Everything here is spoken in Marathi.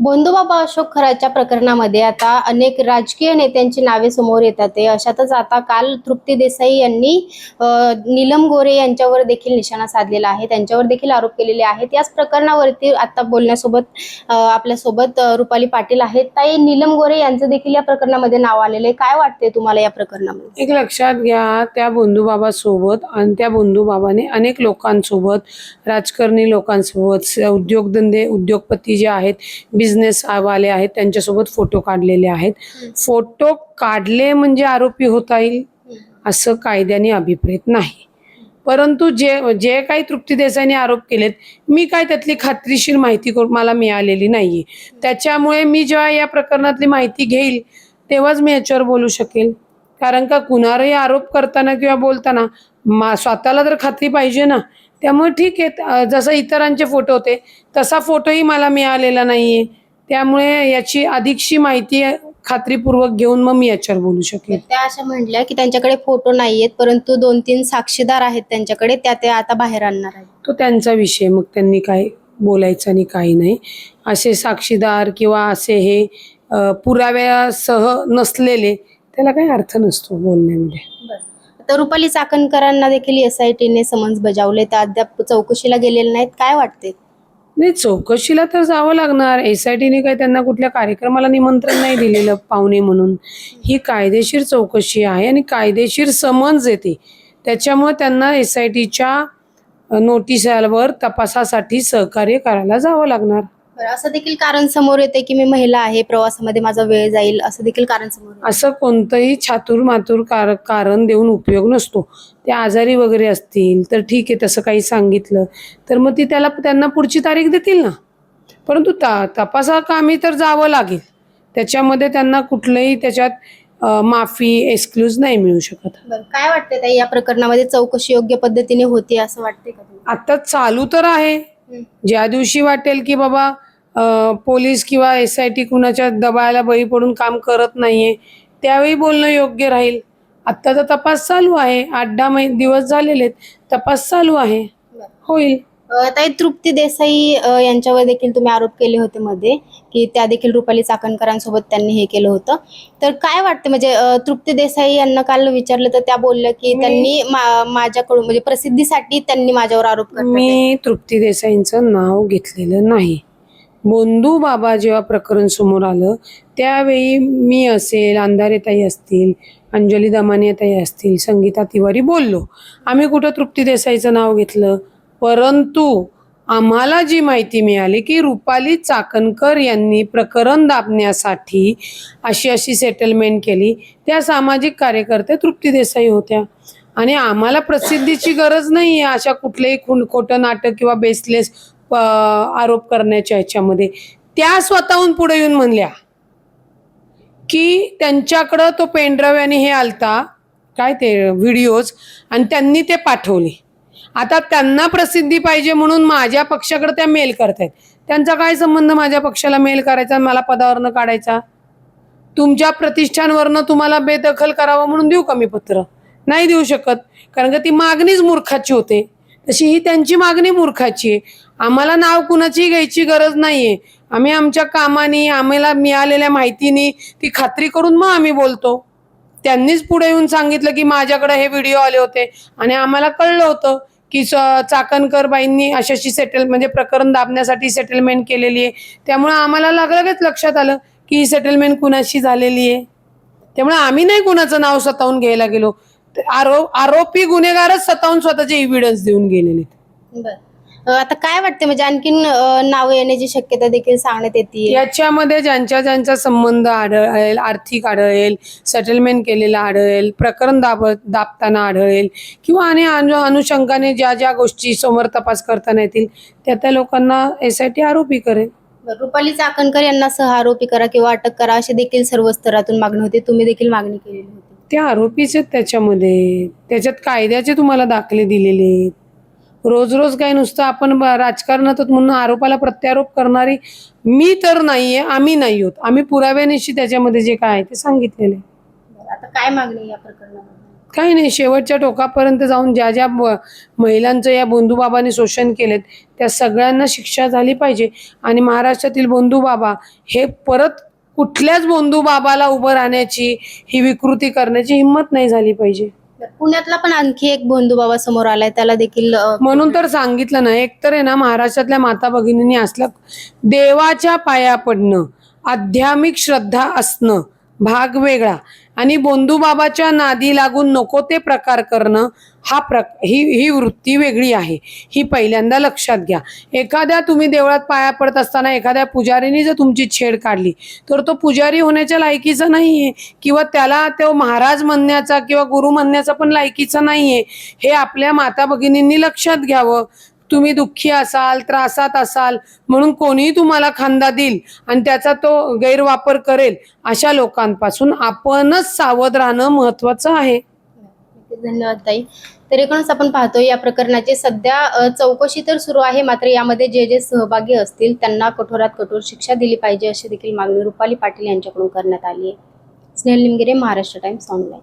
बंधुबाबा अशोक खराच्या प्रकरणामध्ये आता अनेक राजकीय नेत्यांची नावे समोर येतात आहे. अशातच आता काल तृप्ती देसाई यांनी नीलम गोरे यांच्यावर देखील निशाणा साधलेला आहे, त्यांच्यावर देखील आरोप केलेले आहेत. याच प्रकरणावरती आता बोलण्यासोबत आपल्यासोबत रुपाली पाटील आहेत. ताई, नीलम गोरे यांचं देखील या प्रकरणामध्ये नाव आलेलं आहे. काय वाटते तुम्हाला या प्रकरणामध्ये? एक लक्षात घ्या, त्या बंधुबाबासोबत आणि त्या बंधुबाबाने अनेक लोकांसोबत, राजकारणी लोकांसोबत, उद्योगधंदे उद्योगपती जे आहेत, बिझनेस वाले आहेत, त्यांच्यासोबत फोटो काढलेले आहेत. फोटो काढले म्हणजे आरोपी होता येईल असं कायद्याने अभिप्रेत नाही. परंतु जे काही तृप्ती देसाईने आरोप केलेत, मी काय त्यातली खात्रीशीर माहिती मला मिळालेली नाहीये. त्याच्यामुळे मी जेव्हा या प्रकरणातली माहिती घेईल तेव्हाच मी याच्यावर बोलू शकेल. कारण का कुणावरही आरोप करताना किंवा बोलताना स्वतःला तर खात्री पाहिजे ना. त्यामुळे ठीक आहे, जसं इतरांचे फोटो होते तसा फोटोही मला मिळालेला नाहीये. त्यामुळे याची अधिकशी माहिती खात्रीपूर्वक घेऊन मग मी याच्यावर बोलू शकेल. त्या अशा म्हटल्या की त्यांच्याकडे फोटो नाहीयेत, परंतु 2-3 साक्षीदार आहेत त्यांच्याकडे, ते आता बाहेर आणणार आहेत. तो त्यांचा विषय, मग त्यांनी काय बोलायचं आणि काही नाही. असे साक्षीदार किंवा असे हे पुराव्यासह नसलेले त्याला काही अर्थ नसतो बोलण्यामध्ये. तर रुपाली चाकणकरांना देखील SITने समन्स बजावले, तर अद्याप चौकशीला गेलेले नाहीत. काय वाटते? नाही, चौकशीला तर जावं लागणार. SITने काही त्यांना कुठल्या कार्यक्रमाला निमंत्रण नाही दिलेलं पाहुणे म्हणून. ही कायदेशीर चौकशी आहे आणि कायदेशीर समन्स येते. त्याच्यामुळे त्यांना SITच्या नोटिसावर तपासासाठी सहकार्य करायला जावं लागणार. असं देखील कारण समोर येते की मी महिला आहे, प्रवासामध्ये माझा वेळ जाईल, असं देखील कारण समोर येते. असं कोणतंही छातूर कारण देऊन उपयोग नसतो. ते आजारी वगैरे असतील तर ठीक आहे, तसं काही सांगितलं तर मग त्यांना पुढची तारीख देतील ना. परंतु तपासाकामी तर जावं लागेल. त्याच्यामध्ये त्यांना कुठलंही त्याच्यात माफी एक्सक्यूज नाही मिळू शकत. काय वाटते ताई, या प्रकरणामध्ये चौकशी योग्य पद्धतीने होती असं वाटते का? आता चालू तर आहे. ज्या दिवशी वाटेल की बाबा पोलीस किंवा SIT कुणाच्या दबावाला बळी पडून काम करत नाहीये, त्यावेळी बोलणं योग्य राहील. आत्ताचा तपास चालू आहे, 8-10 दिवस झालेले आहेत, तपास चालू आहे, होईल. ताई, तृप्ती देसाई यांच्यावर देखील तुम्ही आरोप केले होते मध्ये की त्या देखील रुपाली चाकणकरांसोबत त्यांनी हे केलं होतं. तर काय वाटतं, म्हणजे तृप्ती देसाई यांना काल विचारलं तर त्या बोलल्या की त्यांनी माझ्याकडून, म्हणजे प्रसिद्धीसाठी त्यांनी माझ्यावर आरोप केला. मी तृप्ती देसाईंचं नाव घेतलेलं नाही. बंधू बाबा जेव्हा प्रकरण समोर आलं त्यावेळी मी असेल, अंधारेताई असतील, अंजली दमानियाताई असतील, संगीता तिवारी बोललो. आम्ही कुठं तृप्ती देसाईचं नाव घेतलं. परंतु आम्हाला जी माहिती मिळाली की रुपाली चाकणकर यांनी प्रकरण दाबण्यासाठी अशी सेटलमेंट केली. त्या सामाजिक कार्यकर्ते तृप्ती देसाई होत्या आणि आम्हाला प्रसिद्धीची गरज नाही आहे अशा कुठलेही खोटं नाटक किंवा बेसलेस आरोप करण्याच्या ह्याच्यामध्ये. त्या स्वतःहून पुढे येऊन म्हणल्या की त्यांच्याकडं तो पेनड्राईव्ह आणि हे आलता, काय ते व्हिडिओज, आणि त्यांनी ते पाठवले. आता त्यांना प्रसिद्धी पाहिजे म्हणून माझ्या पक्षाकडे त्या मेल करतायत. त्यांचा काय संबंध माझ्या पक्षाला मेल करायचा, मला पदावरनं काढायचा? तुमच्या प्रतिष्ठानवरनं तुम्हाला बेदखल करावं म्हणून देऊ का मी पत्र? नाही देऊ शकत, कारण का ती मागणीच मूर्खाची होते. तशी ही त्यांची मागणी मूर्खाची आहे. आम्हाला नाव कुणाची घ्यायची गरज नाहीये. आम्ही आमच्या कामाने, आम्हाला मिळालेल्या माहितीने ती खात्री करून मग आम्ही बोलतो. त्यांनीच पुढे येऊन सांगितलं की माझ्याकडे हे व्हिडिओ आले होते आणि आम्हाला कळलं होतं की चाकणकर बाईंनी अशाशी म्हणजे प्रकरण दाबण्यासाठी सेटलमेंट केलेली आहे. त्यामुळे आम्हाला लगेच लक्षात आलं की ही सेटलमेंट कुणाशी झालेली आहे. त्यामुळे आम्ही नाही कुणाचं नाव स्वतःहून घ्यायला गेलो. आरोपी गुन्हेगारच स्वतःहून स्वतःचे एव्हिडन्स देऊन गेलेले. आता काय वाटते, म्हणजे आणखीन नाव येण्याची शक्यता देखील सांगण्यात येते? याच्यामध्ये ज्यांचा संबंध आढळेल, आर्थिक आढळेल, सेटलमेंट केलेला आढळेल, प्रकरण दाबताना आढळेल किंवा आणि अनुषंगाने ज्या गोष्टी समोर तपास करताना येतील त्या लोकांना SIT आरोपी करेल. रुपाली चाकणकर यांना सह आरोपी करा किंवा अटक करा अशी देखील सर्व स्तरातून मागणी होती. तुम्ही देखील मागणी केलेली होती. त्या आरोपीच त्याच्यात कायद्याचे तुम्हाला दाखले दिलेले. रोज काय नुसतं आपण राजकारणात म्हणून आरोपाला प्रत्यारोप करणारी मी तर नाहीये, आम्ही नाही होत. आम्ही पुराव्यानिशी त्याच्यामध्ये जे काय आहे ते सांगितलेले. आता काय मागणी या प्रकरणामध्ये? काही नाही, शेवटच्या टोकापर्यंत जाऊन ज्या ज्या महिलांचं या बंधुबाबांनी शोषण केलेत त्या सगळ्यांना शिक्षा झाली पाहिजे. आणि महाराष्ट्रातील बंधुबाबा हे परत कुठल्याच बंधुबाबाला उभं राहण्याची, ही विकृती करण्याची हिंमत नाही झाली पाहिजे. पुण्यातला पण आणखी एक बंधुबाबा समोर आलाय, त्याला देखील म्हणून तर सांगितलं ना, एक तर आहे ना, महाराष्ट्रातल्या माता भगिनींनी असलं देवाच्या पाया पडणं, आध्यात्मिक श्रद्धा असणं भाग वेगळा, आणि बंधुबाबाच्या नादी लागून नको ते प्रकार करणं ही वृत्ती वेगळी आहे. ही पहिल्यांदा लक्षात घ्या. एखाद्या तुम्ही देवळात पाया पडत असताना एखाद्या पुजारीने जर तुमची छेड काढली तर तो पुजारी होण्याच्या लायकीचा नाहीये, किंवा त्याला तो महाराज म्हणण्याचा किंवा गुरु म्हणण्याचा पण लायकीचा नाहीये. हे आपल्या माता भगिनींनी लक्षात घ्यावं. तुम्ही दुःखी असाल, त्रासात असाल म्हणून कोणीही तुम्हाला खांदा देईल आणि त्याचा तो गैरवापर करेल, अशा लोकांपासून आपणच सावध राहणं महत्वाचं आहे. धन्यवाद ताई. तर एकूणच आपण पाहतोय या प्रकरणाची सध्या चौकशी तर सुरू आहे, मात्र यामध्ये जे जे सहभागी असतील त्यांना कठोरात कठोर शिक्षा दिली पाहिजे अशी देखील मागणी रुपाली पाटील यांच्याकडून करण्यात आली आहे. Snehal Nimgire, Maharashtra times online.